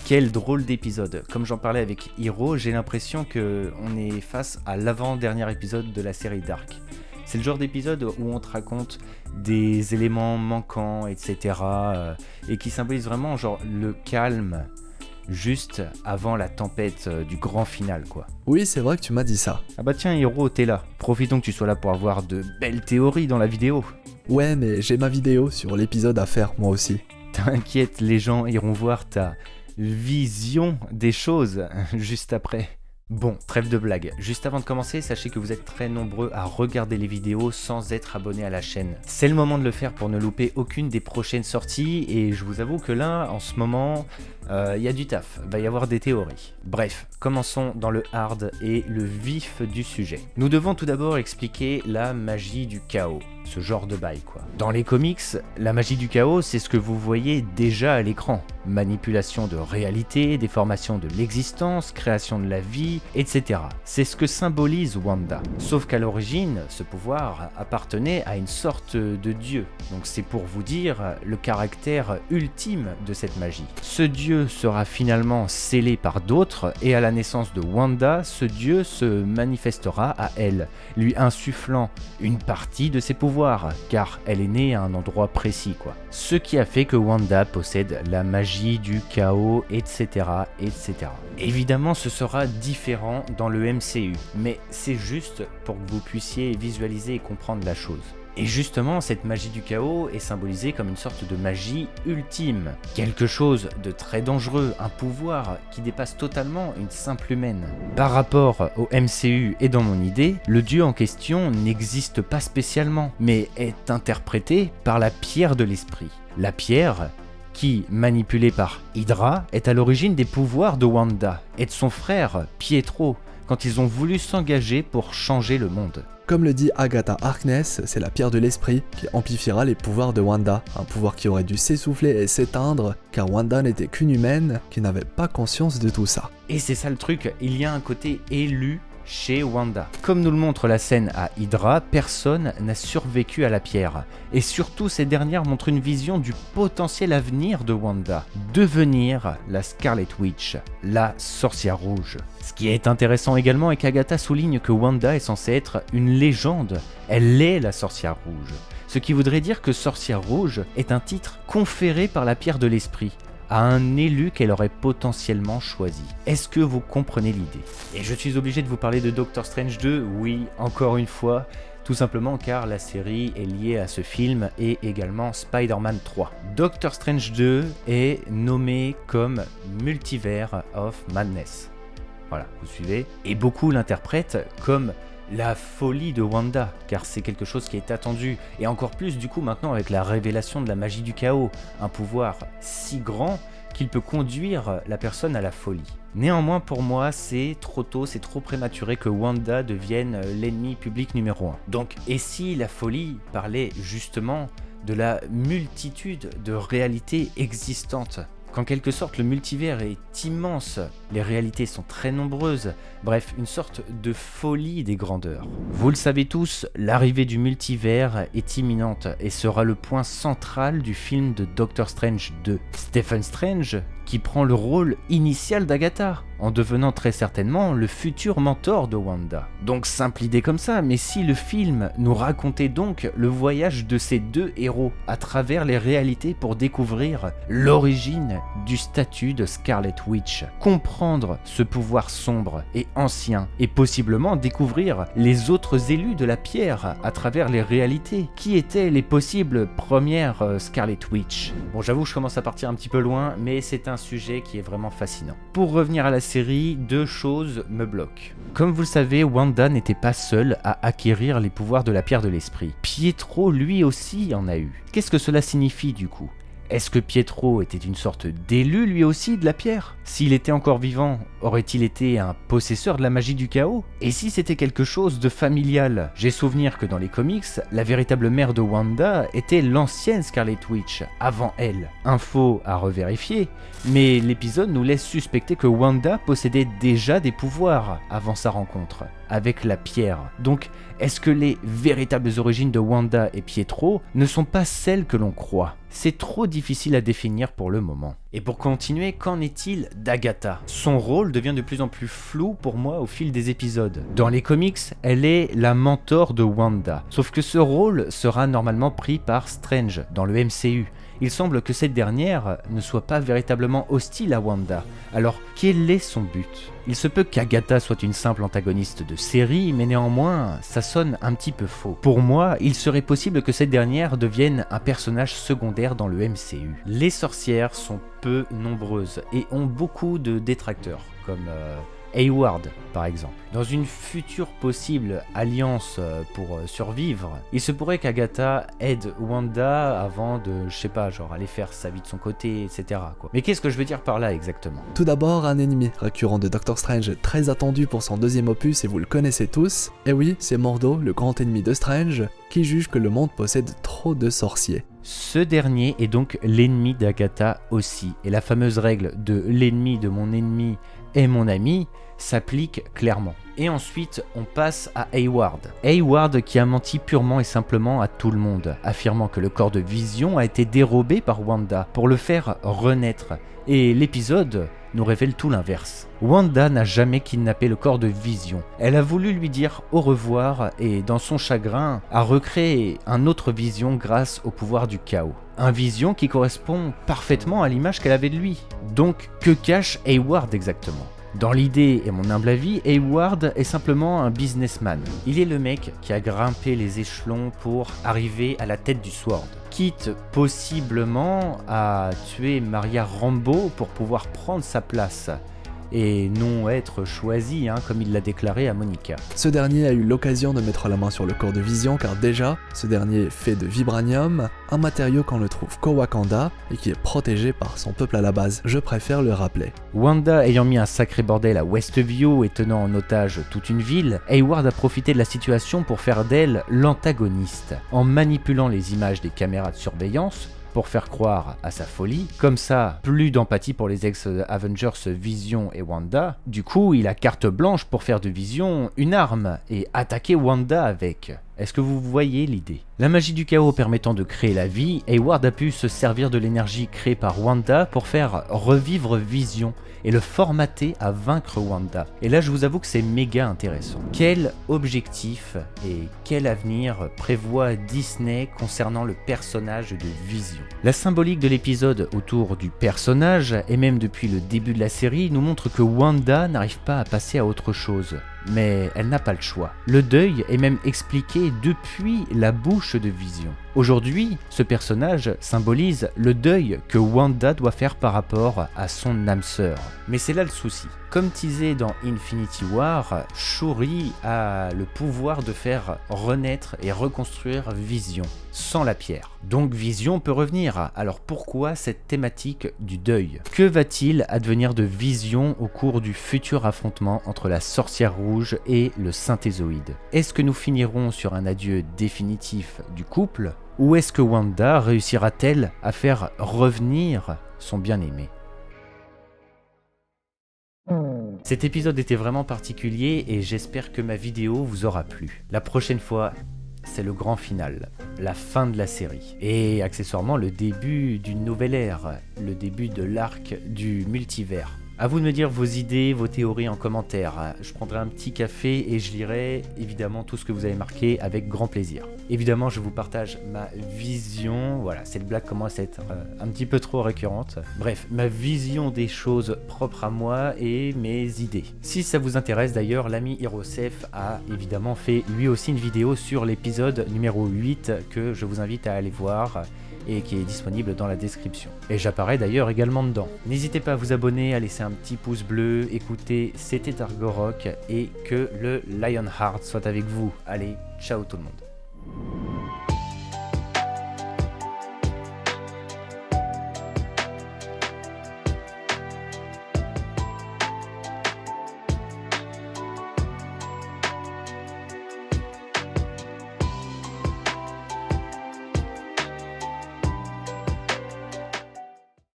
Quel drôle d'épisode. Comme j'en parlais avec Hiro, j'ai l'impression qu'on est face à l'avant-dernier épisode de la série Dark. C'est le genre d'épisode où on te raconte des éléments manquants, etc. Et qui symbolise vraiment genre le calme juste avant la tempête du grand final, quoi. Oui, c'est vrai que tu m'as dit ça. Ah bah tiens Hiro, t'es là. Profitons que tu sois là pour avoir de belles théories dans la vidéo. Ouais, mais j'ai ma vidéo sur l'épisode à faire, moi aussi. T'inquiète, les gens iront voir ta vision des choses juste après. Bon, trêve de blague. Juste avant de commencer, sachez que vous êtes très nombreux à regarder les vidéos sans être abonnés à la chaîne. C'est le moment de le faire pour ne louper aucune des prochaines sorties et je vous avoue que là, en ce moment, y a du taf, va y avoir des théories. Bref, commençons dans le hard et le vif du sujet. Nous devons tout d'abord expliquer la magie du chaos. Ce genre de bail quoi. Dans les comics, la magie du chaos, c'est ce que vous voyez déjà à l'écran. Manipulation de réalité, déformation de l'existence, création de la vie, etc. C'est ce que symbolise Wanda. Sauf qu'à l'origine, ce pouvoir appartenait à une sorte de dieu. Donc c'est pour vous dire le caractère ultime de cette magie. Ce dieu sera finalement scellé par d'autres et à la naissance de Wanda, ce dieu se manifestera à elle, lui insufflant une partie de ses pouvoirs. Car elle est née à un endroit précis quoi. Ce qui a fait que Wanda possède la magie du chaos, etc. etc. Évidemment ce sera différent dans le MCU, mais c'est juste pour que vous puissiez visualiser et comprendre la chose. Et justement, cette magie du chaos est symbolisée comme une sorte de magie ultime. Quelque chose de très dangereux, un pouvoir qui dépasse totalement une simple humaine. Par rapport au MCU et dans mon idée, le dieu en question n'existe pas spécialement, mais est interprété par la pierre de l'esprit. La pierre qui, manipulée par Hydra, est à l'origine des pouvoirs de Wanda et de son frère Pietro, quand ils ont voulu s'engager pour changer le monde. Comme le dit Agatha Harkness, c'est la pierre de l'esprit qui amplifiera les pouvoirs de Wanda, un pouvoir qui aurait dû s'essouffler et s'éteindre, car Wanda n'était qu'une humaine qui n'avait pas conscience de tout ça. Et c'est ça le truc, il y a un côté élu chez Wanda. Comme nous le montre la scène à Hydra, personne n'a survécu à la pierre. Et surtout, ces dernières montrent une vision du potentiel avenir de Wanda. Devenir la Scarlet Witch, la sorcière rouge. Ce qui est intéressant également est qu'Agatha souligne que Wanda est censée être une légende. Elle est la sorcière rouge. Ce qui voudrait dire que sorcière rouge est un titre conféré par la pierre de l'esprit à un élu qu'elle aurait potentiellement choisi. Est-ce que vous comprenez l'idée? Et je suis obligé de vous parler de Doctor Strange 2, oui, encore une fois, tout simplement car la série est liée à ce film et également Spider-Man 3. Doctor Strange 2 est nommé comme Multiverse of Madness. Voilà, vous suivez? Et beaucoup l'interprètent comme la folie de Wanda, car c'est quelque chose qui est attendu, et encore plus du coup maintenant avec la révélation de la magie du chaos, un pouvoir si grand qu'il peut conduire la personne à la folie. Néanmoins pour moi c'est trop tôt, c'est trop prématuré que Wanda devienne l'ennemi public numéro 1. Donc et si la folie parlait justement de la multitude de réalités existantes ? Qu'en quelque sorte le multivers est immense, les réalités sont très nombreuses, bref, une sorte de folie des grandeurs. Vous le savez tous, l'arrivée du multivers est imminente et sera le point central du film de Doctor Strange 2. Stephen Strange, qui prend le rôle initial d'Agatha, en devenant très certainement le futur mentor de Wanda. Donc simple idée comme ça, mais si le film nous racontait donc le voyage de ces deux héros à travers les réalités pour découvrir l'origine du statut de Scarlet Witch, comprendre ce pouvoir sombre et ancien, et possiblement découvrir les autres élus de la pierre à travers les réalités, qui étaient les possibles premières Scarlet Witch. Bon j'avoue je commence à partir un petit peu loin, mais c'est un sujet qui est vraiment fascinant. Pour revenir à la série, deux choses me bloquent. Comme vous le savez, Wanda n'était pas seule à acquérir les pouvoirs de la pierre de l'esprit. Pietro lui aussi en a eu. Qu'est-ce que cela signifie du coup ? Est-ce que Pietro était une sorte d'élu lui aussi de la pierre? S'il était encore vivant, aurait-il été un possesseur de la magie du chaos? Et si c'était quelque chose de familial? J'ai souvenir que dans les comics, la véritable mère de Wanda était l'ancienne Scarlet Witch, avant elle. Info à revérifier, mais l'épisode nous laisse suspecter que Wanda possédait déjà des pouvoirs avant sa rencontre avec la pierre. Donc, est-ce que les véritables origines de Wanda et Pietro ne sont pas celles que l'on croit? C'est trop difficile à définir pour le moment. Et pour continuer, qu'en est-il d'Agatha? Son rôle devient de plus en plus flou pour moi au fil des épisodes. Dans les comics, elle est la mentor de Wanda. Sauf que ce rôle sera normalement pris par Strange dans le MCU. Il semble que cette dernière ne soit pas véritablement hostile à Wanda. Alors, quel est son but? Il se peut qu'Agatha soit une simple antagoniste de série, mais néanmoins, ça sonne un petit peu faux. Pour moi, il serait possible que cette dernière devienne un personnage secondaire dans le MCU. Les sorcières sont peu nombreuses et ont beaucoup de détracteurs, comme Hayward par exemple. Dans une future possible alliance pour survivre, il se pourrait qu'Agatha aide Wanda avant de, je sais pas, genre aller faire sa vie de son côté, etc. quoi. Mais qu'est-ce que je veux dire par là exactement? Tout d'abord, un ennemi récurrent de Doctor Strange très attendu pour son deuxième opus et vous le connaissez tous. Et oui, c'est Mordo, le grand ennemi de Strange, qui juge que le monde possède trop de sorciers. Ce dernier est donc l'ennemi d'Agatha aussi, et la fameuse règle de l'ennemi de mon ennemi est mon ami s'applique clairement. Et ensuite, on passe à Hayward. Hayward qui a menti purement et simplement à tout le monde, affirmant que le corps de Vision a été dérobé par Wanda pour le faire renaître. Et l'épisode nous révèle tout l'inverse. Wanda n'a jamais kidnappé le corps de Vision. Elle a voulu lui dire au revoir et, dans son chagrin, a recréé un autre Vision grâce au pouvoir du chaos. Un Vision qui correspond parfaitement à l'image qu'elle avait de lui. Donc, que cache Hayward exactement ? Dans l'idée et mon humble avis, Hayward est simplement un businessman. Il est le mec qui a grimpé les échelons pour arriver à la tête du Sword, quitte possiblement à tuer Maria Rambeau pour pouvoir prendre sa place et non être choisi, comme il l'a déclaré à Monica. Ce dernier a eu l'occasion de mettre la main sur le corps de Vision car déjà, ce dernier est fait de vibranium, un matériau qu'on ne trouve qu'au Wakanda et qui est protégé par son peuple à la base, je préfère le rappeler. Wanda ayant mis un sacré bordel à Westview et tenant en otage toute une ville, Hayward a profité de la situation pour faire d'elle l'antagoniste, en manipulant les images des caméras de surveillance pour faire croire à sa folie. Comme ça, plus d'empathie pour les ex-Avengers Vision et Wanda. Du coup, il a carte blanche pour faire de Vision une arme et attaquer Wanda avec. Est-ce que vous voyez l'idée? La magie du chaos permettant de créer la vie, Hayward a pu se servir de l'énergie créée par Wanda pour faire revivre Vision et le formater à vaincre Wanda. Et là, je vous avoue que c'est méga intéressant. Quel objectif et quel avenir prévoit Disney concernant le personnage de Vision? La symbolique de l'épisode autour du personnage, et même depuis le début de la série, nous montre que Wanda n'arrive pas à passer à autre chose. Mais elle n'a pas le choix. Le deuil est même expliqué depuis la bouche de Vision. Aujourd'hui, ce personnage symbolise le deuil que Wanda doit faire par rapport à son âme sœur. Mais c'est là le souci. Comme teasé dans Infinity War, Shuri a le pouvoir de faire renaître et reconstruire Vision, sans la pierre. Donc Vision peut revenir, alors pourquoi cette thématique du deuil? Que va-t-il advenir de Vision au cours du futur affrontement entre la sorcière rouge et le synthézoïde? Est-ce que nous finirons sur un adieu définitif du couple? Ou est-ce que Wanda réussira-t-elle à faire revenir son bien-aimé? Cet épisode était vraiment particulier et j'espère que ma vidéo vous aura plu. La prochaine fois, c'est le grand final, la fin de la série. Et accessoirement le début d'une nouvelle ère, le début de l'arc du multivers. A vous de me dire vos idées, vos théories en commentaire. Je prendrai un petit café et je lirai évidemment tout ce que vous avez marqué avec grand plaisir. Évidemment, je vous partage ma vision. Voilà, cette blague commence à être un petit peu trop récurrente. Bref, ma vision des choses propres à moi et mes idées. Si ça vous intéresse d'ailleurs, l'ami Hirosef a évidemment fait lui aussi une vidéo sur l'épisode numéro 8 que je vous invite à aller voir et qui est disponible dans la description. Et j'apparais d'ailleurs également dedans. N'hésitez pas à vous abonner, à laisser un petit pouce bleu, écoutez, c'était Argorok et que le Lionheart soit avec vous. Allez, ciao tout le monde.